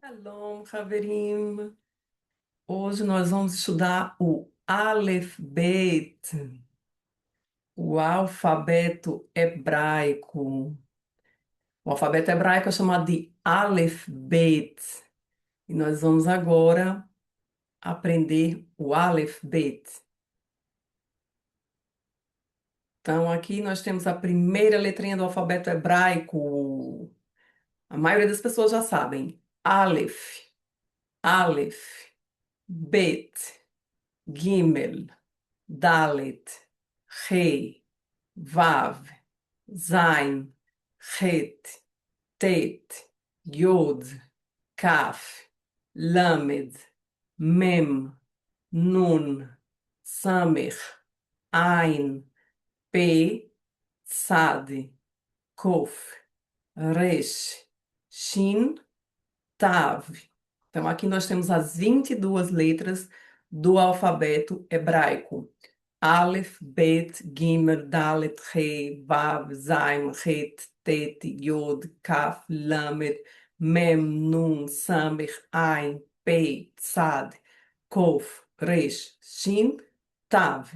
Shalom, Haverim. Hoje nós vamos estudar o Aleph Bet, o alfabeto hebraico. O alfabeto hebraico é chamado de Aleph Bet. E nós vamos agora aprender o Aleph Bet. Então, aqui nós temos a primeira letrinha do alfabeto hebraico. A maioria das pessoas já sabem. Aleph, Aleph, Bet, Gimel, Dalet, Rei, Vav, Zain, Het, Tet, Yod, Kaf, Lamed, Mem, Nun, Samech, Ain, Pe, Tzad, Kof, Resh, Shin, Tav. Então, aqui nós temos as 22 letras do alfabeto hebraico. Aleph, Bet, Gimel, Dalet, Rei, Vav, Zaim, Het, Tet, Yod, Kaf, Lamed, Mem, Nun, Samech, Ain, Pei, Tzad, Kof, Resh, Shin, Tav.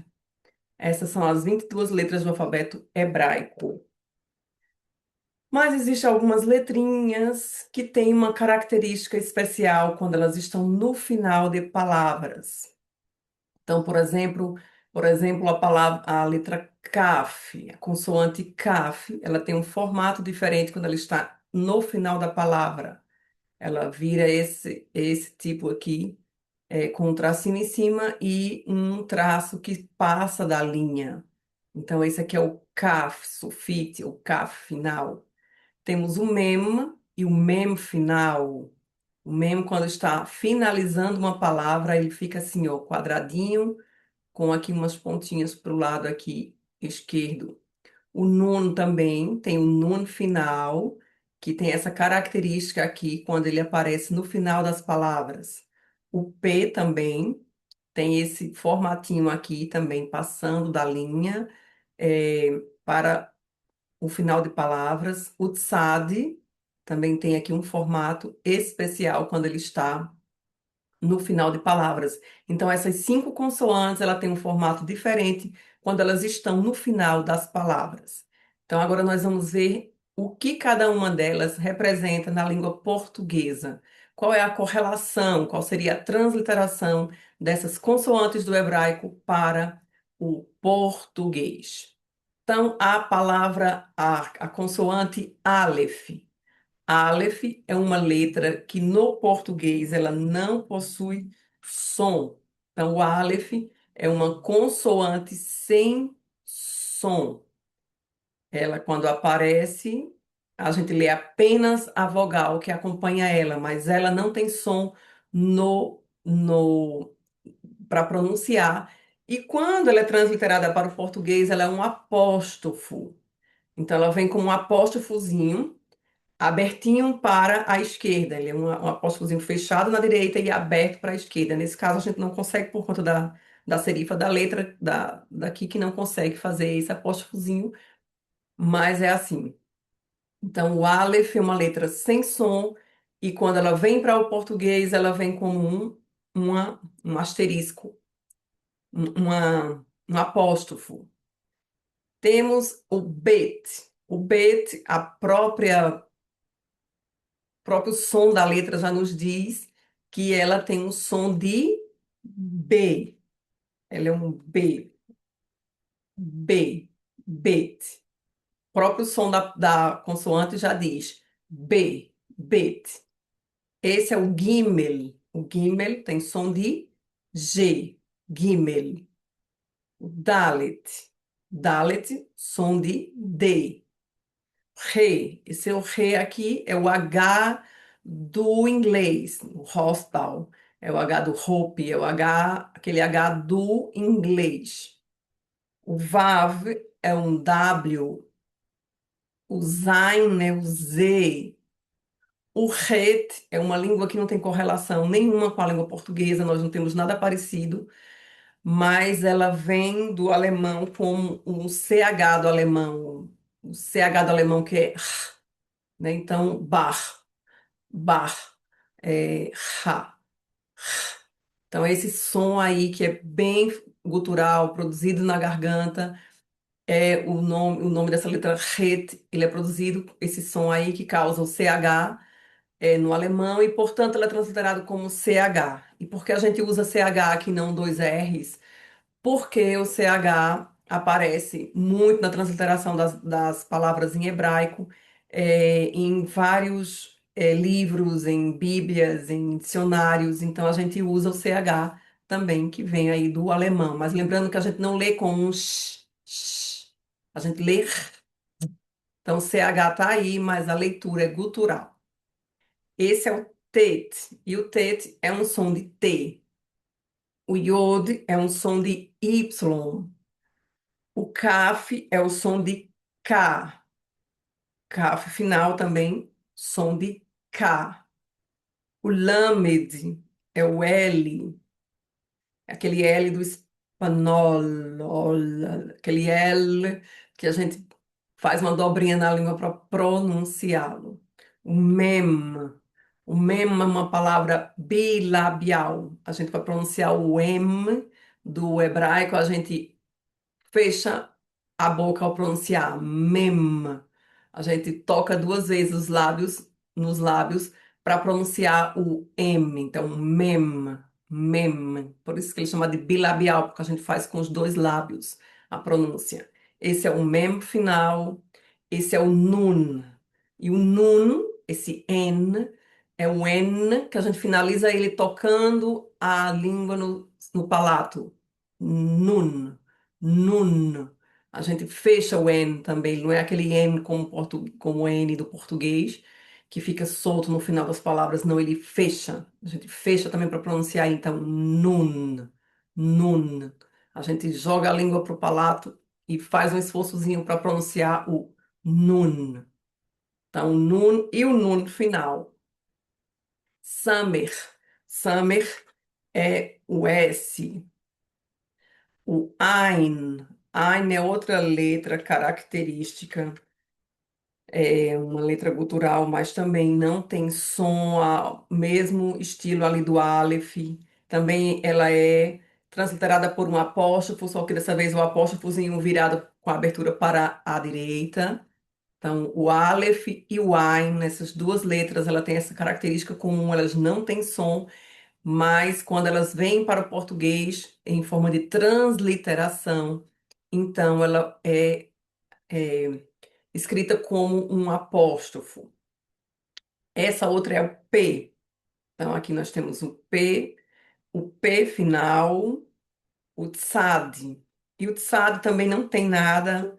Essas são as 22 letras do alfabeto hebraico. Mas existem algumas letrinhas que têm uma característica especial quando elas estão no final de palavras. Então, por exemplo, a letra Kaf, a consoante Kaf, ela tem um formato diferente quando ela está no final da palavra. Ela vira esse tipo aqui, com um tracinho em cima e um traço que passa da linha. Então, esse aqui é o Kaf, sulfite, o Kaf final. Temos o mem e o mem final. O mem, quando está finalizando uma palavra, ele fica assim, ó, quadradinho, com aqui umas pontinhas para o lado aqui esquerdo. O nun também tem um nun final, que tem essa característica aqui quando ele aparece no final das palavras. O P também tem esse formatinho aqui também passando da linha para o final de palavras. O tsad também tem aqui um formato especial quando ele está no final de palavras. Então, essas 5 consoantes, ela tem um formato diferente quando elas estão no final das palavras. Então, agora nós vamos ver o que cada uma delas representa na língua portuguesa. Qual é a correlação, qual seria a transliteração dessas consoantes do hebraico para o português. Então, a consoante Aleph. Aleph é uma letra que no português ela não possui som. Então, o Aleph é uma consoante sem som. Ela, quando aparece, a gente lê apenas a vogal que acompanha ela, mas ela não tem som no para pronunciar. E quando ela é transliterada para o português, ela é um apóstrofo. Então, ela vem como um apóstrofozinho abertinho para a esquerda. Ele é um apóstrofozinho fechado na direita e aberto para a esquerda. Nesse caso, a gente não consegue, por conta da serifa da letra daqui, que não consegue fazer esse apóstrofozinho, mas é assim. Então, o Aleph é uma letra sem som, e quando ela vem para o português, ela vem como um asterisco, um apóstrofo. Temos o Bet. O Bet, próprio som da letra já nos diz que ela tem um som de B. Ela é um B, B, Bet. O próprio som da consoante já diz B, Bet. Esse é o Gimel. O Gimel tem som de G, Gimel. O Dalet. Dalet, som de D. Re, esse é o re aqui, é o H do inglês, o hostel, é o H do hope, é o H, aquele H do inglês. O Vav é um W, o Zain é o Z. O Het é uma língua que não tem correlação nenhuma com a língua portuguesa, nós não temos nada parecido, mas ela vem do alemão como um CH do alemão, o CH do alemão que é, né? Então, bar. Bar. é Ra. Então, esse som aí que é bem gutural, produzido na garganta, é o nome dessa letra Het, ele é produzido, esse som aí que causa o CH no alemão e, portanto, ele é transliterado como CH. E por que a gente usa CH aqui, não dois R's? Porque o CH aparece muito na transliteração das palavras em hebraico, em vários livros, em bíblias, em dicionários. Então a gente usa o CH também, que vem aí do alemão. Mas lembrando que a gente não lê com um sh, a gente lê r. Então o CH está aí, mas a leitura é gutural. Esse é o tet, e o tet é um som de T. O iod é um som de Y. O CAF é o som de K. CAF final também, som de K. O LAMED é o L, aquele L do espanhol, aquele L que a gente faz uma dobrinha na língua para pronunciá-lo. O MEM. O MEM é uma palavra bilabial. A gente vai pronunciar o M do hebraico, a gente fecha a boca ao pronunciar mem. A gente toca duas vezes os lábios nos lábios para pronunciar o M. Então, mem, mem. Por isso que ele chama de bilabial, porque a gente faz com os dois lábios a pronúncia. Esse é o mem final, esse é o nun. E o nun, esse N, é o N que a gente finaliza ele tocando a língua no palato. Nun. Nun. A gente fecha o N também, não é aquele N como o N do português, que fica solto no final das palavras, não, ele fecha. A gente fecha também para pronunciar, então, nun, nun. A gente joga a língua para o palato e faz um esforçozinho para pronunciar o nun. Então, nun e o nun final. Summer. Summer é o S. O Ein. Ein é outra letra característica, é uma letra gutural, mas também não tem som, mesmo estilo ali do Aleph. Também ela é transliterada por um apóstrofo, só que dessa vez o apóstrofozinho virado com a abertura para a direita. Então, o Aleph e o Ein, essas duas letras, ela tem essa característica comum, elas não têm som, mas quando elas vêm para o português em forma de transliteração, então ela é escrita como um apóstrofo. Essa outra é o P. Então aqui nós temos o P final, o tsad. E o tsad também não tem nada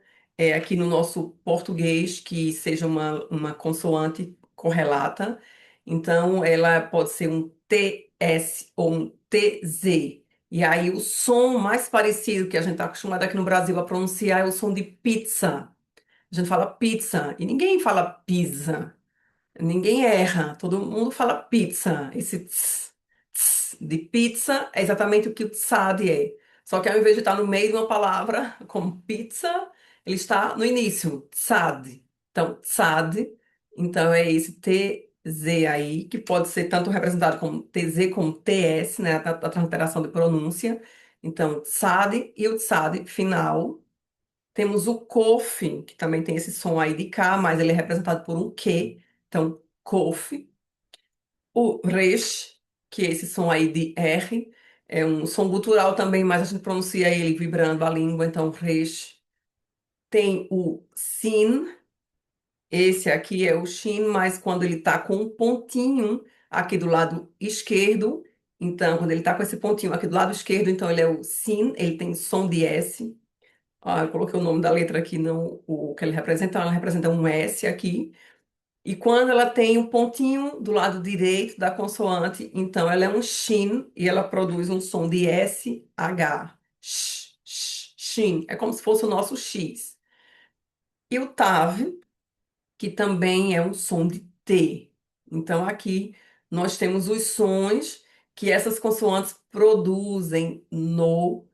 aqui no nosso português que seja uma consoante correlata. Então, ela pode ser um TS ou um TZ. E aí, o som mais parecido que a gente está acostumado aqui no Brasil a pronunciar é o som de pizza. A gente fala pizza e ninguém fala pizza. Ninguém erra, todo mundo fala pizza. Esse de pizza é exatamente o que o tsad é. Só que ao invés de estar no meio de uma palavra, como pizza, ele está no início, tsad. Então, tsad, então é esse TZ aí, que pode ser tanto representado como TZ como TS, né, a transliteração de pronúncia. Então, tsad e o tsad final. Temos o kof, que também tem esse som aí de K, mas ele é representado por um Q. Então, kof. O resh, que é esse som aí de R, é um som gutural também, mas a gente pronuncia ele vibrando a língua, então resh. Tem o sin, esse aqui é o shin, mas quando ele tá com um pontinho aqui do lado esquerdo, então quando ele tá com esse pontinho aqui do lado esquerdo, então ele é o sin, ele tem som de S. Ah, eu coloquei o nome da letra aqui, não o que ele representa. Ela representa um S aqui. E quando ela tem um pontinho do lado direito da consoante, então ela é um shin e ela produz um som de SH. Shin. É como se fosse o nosso X. E o tav, que também é um som de T. Então aqui nós temos os sons que essas consoantes produzem no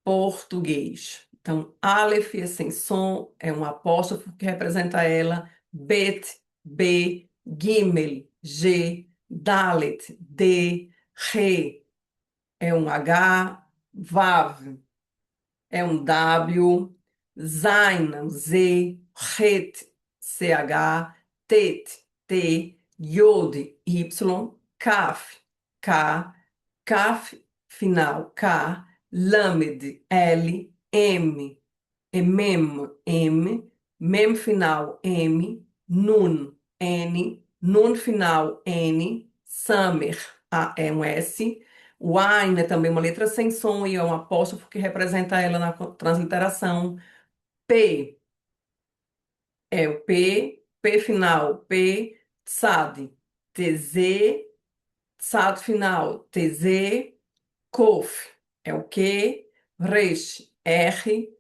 português. Então, Aleph é sem som, é um apóstrofo que representa ela. Bet, B, Gimel, G. Dalet, D, Re, é um H, Vav, é um W, Zain, um Z, Het, CH, Tet, T, Yod, Y, Kaf, K, Kaf final, K, Lamed, L, M, Mem final, M, Nun final, N, Samer, A, é um S, o Ain é também uma letra sem som e é um apóstrofo que representa ela na transliteração. P é o P final, P, Tsad, TZ, Tsad final, TZ, Kof é o Q, Resh, R,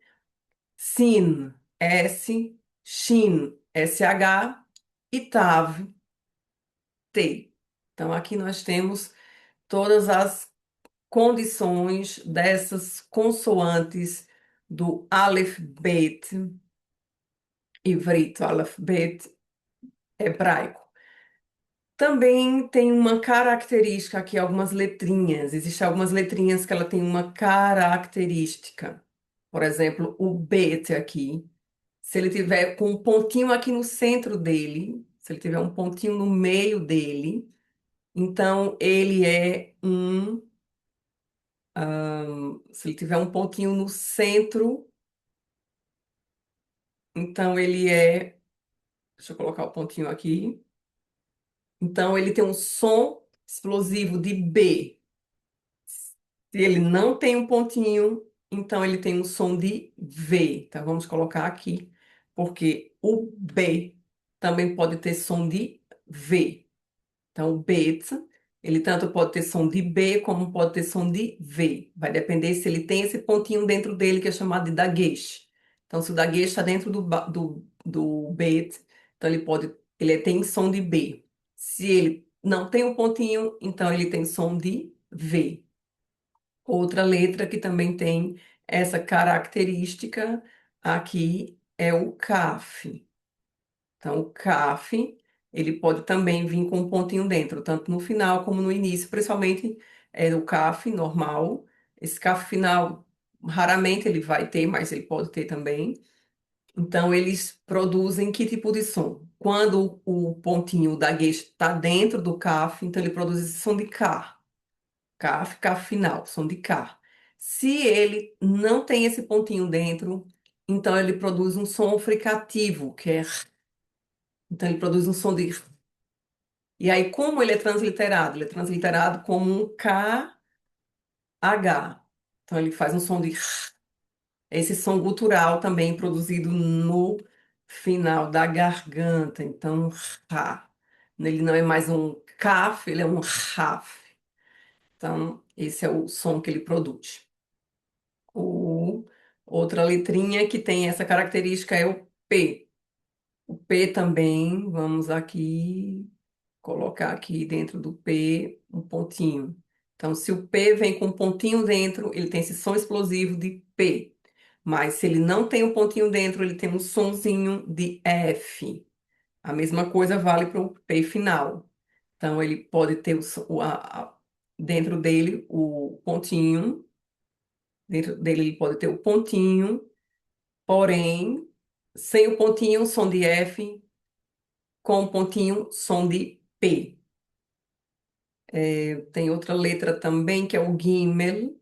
Sin, S, Shin, SH e Tav, T. Então, aqui nós temos todas as condições dessas consoantes do Aleph Bet ivrito, Aleph Bet hebraico. Também tem uma característica aqui, algumas letrinhas. Existem algumas letrinhas que ela tem uma característica. Por exemplo, o Bet aqui. Se ele tiver com um pontinho aqui no centro dele, se ele tiver um pontinho no meio dele, então ele é um. Se ele tiver um pontinho no centro, então ele é. Deixa eu colocar o pontinho aqui. Então ele tem um som explosivo de B. Se ele não tem um pontinho, então ele tem um som de V. Então vamos colocar aqui, porque o B também pode ter som de V. Então, o bet, ele tanto pode ter som de B como pode ter som de V. Vai depender se ele tem esse pontinho dentro dele que é chamado de dagesh. Então, se o dagesh está dentro do bet, então ele tem som de B. Se ele não tem um pontinho, então ele tem som de V. Outra letra que também tem essa característica aqui é o CAF. Então, o CAF, ele pode também vir com um pontinho dentro, tanto no final como no início, principalmente o CAF normal. Esse CAF final, raramente ele vai ter, mas ele pode ter também. Então, eles produzem que tipo de som? Quando o pontinho da gueixa está dentro do CAF, então ele produz esse som de K. CAF, CAF final, som de K. Se ele não tem esse pontinho dentro, então ele produz um som fricativo, que é. Então, ele produz um som de. E aí, como ele é transliterado? Ele é transliterado como um KH. Então, ele faz um som de. Esse som gutural também produzido no final da garganta. Então, Rá. Ele não é mais um Kaf, ele é um Raf. Então, esse é o som que ele produz. O... Outra letrinha que tem essa característica é o P. O P também, vamos aqui colocar aqui dentro do P um pontinho. Então, se o P vem com um pontinho dentro, ele tem esse som explosivo de P. Mas se ele não tem um pontinho dentro, ele tem um sonzinho de F. A mesma coisa vale para o P final. Então, ele pode ter dentro dele o pontinho, dentro dele ele pode ter o pontinho, porém, sem o pontinho, som de F, com o pontinho, som de P. Tem outra letra também, que é o Gimel,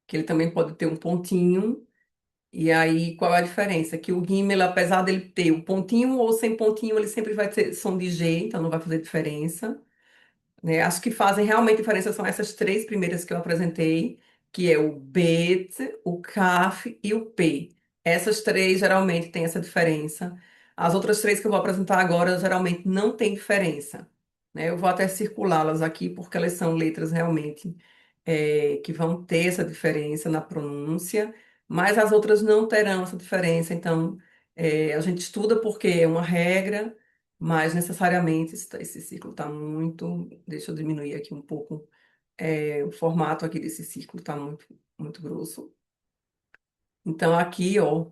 que ele também pode ter um pontinho. E aí, qual é a diferença? Que o Gimel, apesar dele ter o pontinho ou sem pontinho, ele sempre vai ter som de G, então não vai fazer diferença, né? As que fazem realmente diferença são essas três primeiras que eu apresentei, que é o Bet, o Kaf e o P. Essas três geralmente têm essa diferença. As outras três que eu vou apresentar agora geralmente não têm diferença, né? Eu vou até circulá-las aqui porque elas são letras realmente que vão ter essa diferença na pronúncia, mas as outras não terão essa diferença. Então, a gente estuda porque é uma regra, mas necessariamente esse ciclo está muito. Deixa eu diminuir aqui um pouco. O formato aqui desse círculo está muito, muito grosso. Então, aqui, ó,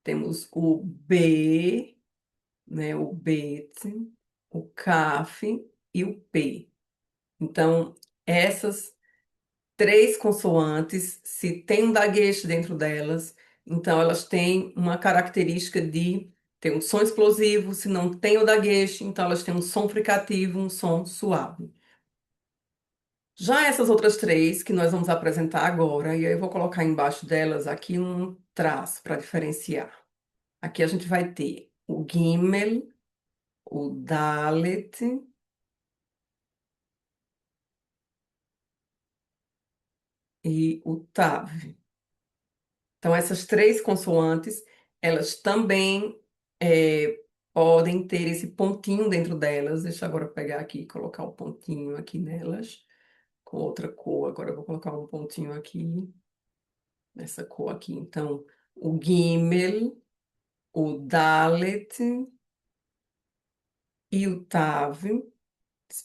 temos o B, né, o bet. o CAF e o P. Então, essas três consoantes, se tem um dagueche dentro delas, então elas têm uma característica de ter um som explosivo, se não tem o dagueche, então elas têm um som fricativo, um som suave. Já essas outras três que nós vamos apresentar agora, e aí eu vou colocar embaixo delas aqui um traço para diferenciar. Aqui a gente vai ter o Gimel, o Dalet e o Tav. Então, essas três consoantes, elas também podem ter esse pontinho dentro delas. Deixa eu agora pegar aqui e colocar o pontinho aqui nelas, com outra cor. Agora eu vou colocar um pontinho aqui, nessa cor aqui. Então, o Gimel, o Dalet e o Tav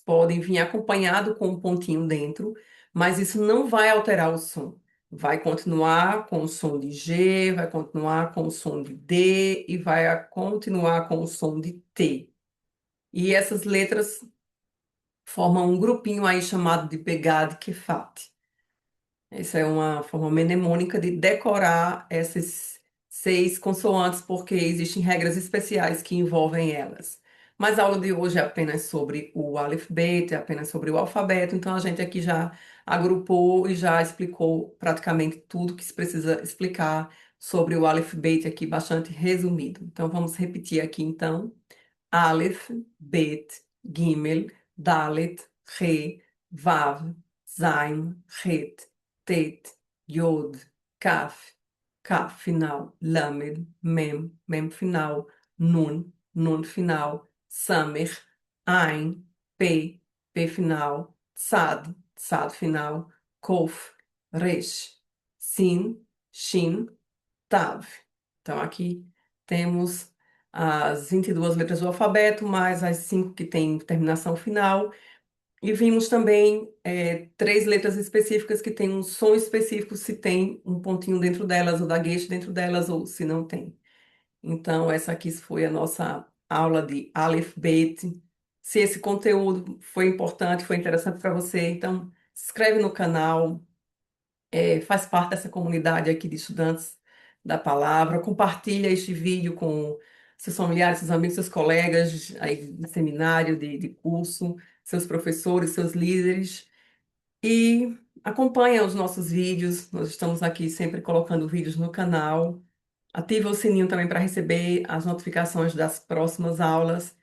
podem vir acompanhado com um pontinho dentro, mas isso não vai alterar o som. Vai continuar com o som de G, vai continuar com o som de D e vai continuar com o som de T. E essas letras formam um grupinho aí chamado de Begad Kefat. Essa é uma forma mnemônica de decorar essas seis consoantes, porque existem regras especiais que envolvem elas. Mas a aula de hoje é apenas sobre o alfabeto, é apenas sobre o alfabeto, então a gente aqui já agrupou e já explicou praticamente tudo que se precisa explicar sobre o alfabeto aqui, bastante resumido. Então vamos repetir aqui então. Aleph, Bet, Gimel, Dalet, Re, Vav, Zain, Het, Tet, Yod, Kaf, Kaf final, Lamed, Mem, Mem final, Nun, Nun final, Samer, Ain, P, P final, Tsad, Tsad final, Kof, Resh, Sin, Shin, Tav. Então, aqui temos as 22 letras do alfabeto, mais as cinco que têm terminação final. E vimos também três letras específicas que têm um som específico, se tem um pontinho dentro delas, ou daguete dentro delas, ou se não tem. Então, essa aqui foi a nossa aula de Aleph Bet. Se esse conteúdo foi importante, foi interessante para você, então se inscreve no canal, faz parte dessa comunidade aqui de estudantes da palavra, compartilha este vídeo com seus familiares, seus amigos, seus colegas aí de seminário, de curso, seus professores, seus líderes, e acompanha os nossos vídeos. Nós estamos aqui sempre colocando vídeos no canal. Ativa o sininho também para receber as notificações das próximas aulas.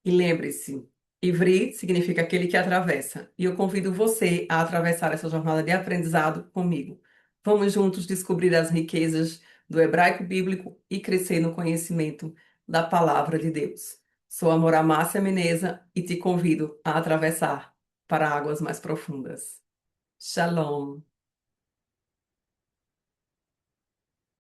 E lembre-se, Ivri significa aquele que atravessa. E eu convido você a atravessar essa jornada de aprendizado comigo. Vamos juntos descobrir as riquezas do hebraico bíblico e crescer no conhecimento da palavra de Deus. Sou a Mora Márcia Meneza e te convido a atravessar para águas mais profundas. Shalom.